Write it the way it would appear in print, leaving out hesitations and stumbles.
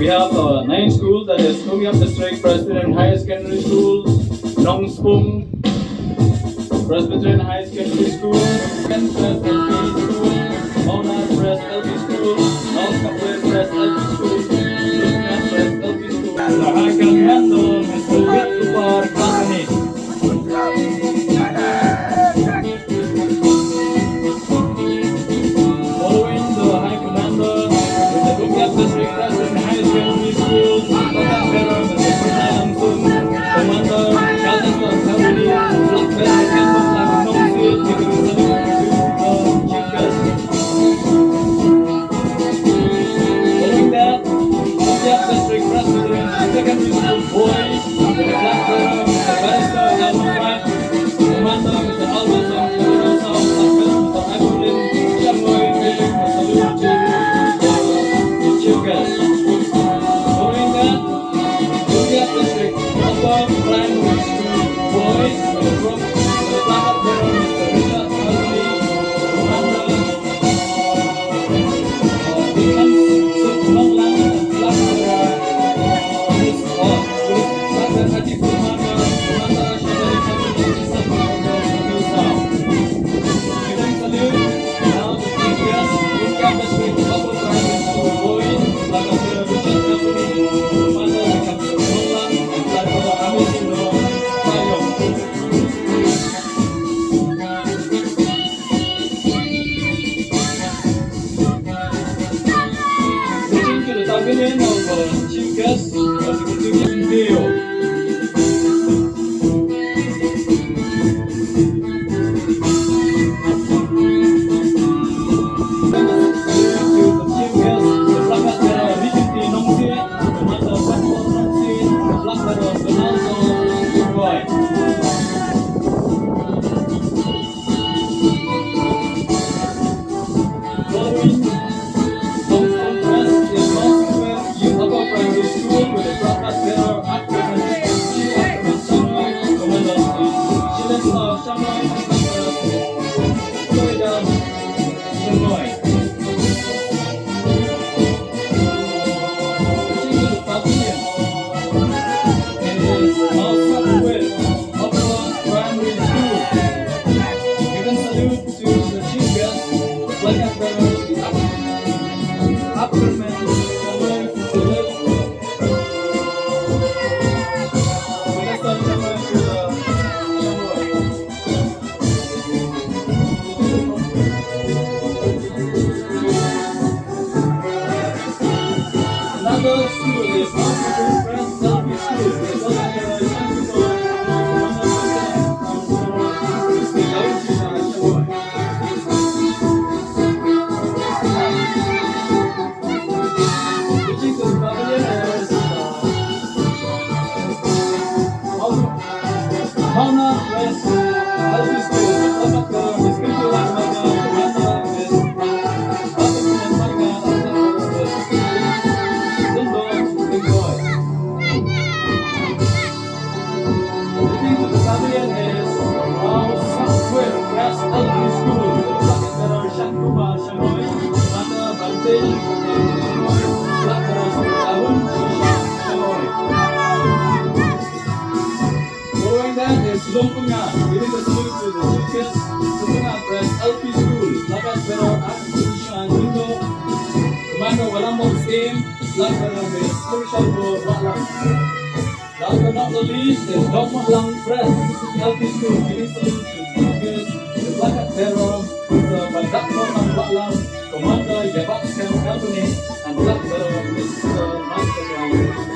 We have 9 schools, that is Umyiap District Presbyterian Higher Secondary School, Nong Spung Presbyterian High Secondary School, Ken Press LP School, Madan Press LP School, Nong Kapre Press LP School, Umyiap Press LP School. Akan handle Mr. Umyiap Dist Company. Following the High Commander with the Umyiap District Presbyterian High Secondary School, Bapak Bearer Mr. Pernah langsung Commander Kalten Company, Black Bearer Campus Lagu Nongsit, giving salute to the chief guest. Following that, Umyiap District Presbyterian Secondary School boys with the Black Bearer Mr. Barrister Alman, Commander Mr. Albert Carosa, Black Bearer Mr. Abulin Chamoy, giving a salute to the chief guest. Following that, Umyiap District Upper Primary School boys with the Black Bearer Mr. Richard Alvey, Commander Ikan Nonglang, Black Bearer Black Bearer Haji Commander Syabari Company Isam Nusa. Giving salute now to chief guest, Umyiap District Upper Primary School boys, Black Bearer Richard Alvey, Commander Ikan Nonglang, and Black Bearer Amin Sino Tayong. Moving to the pavilion of chief guests of the continuing video. Another school is Mount Press LP School. Reaching to the pavilion is Madan Press LP School. Bapak Bearer Miss Kintu Lakmana, Commander Miss Bapak Menmarga, Moving to the pavilion is Mount Southwell Press LP School. Black Bearer Shankuma Shamoy, Commander Bantil Black Bearer Tahun Shamoy. Following that is Lumpunga, giving the salute to the chief guest, Lumpunga Press LP School. Black Bearer Akshan Indo, Commander Walambong Scheme, Black Bearer Miss Kurishalbo Baklang. Last but not the least is Dogma Lang Press LP School, giving salute to teachers, the Black Bearer, Mr. Badakmo Lang Baklang, Commander Yabak Company, and Black Bearer Mr. Master Lang.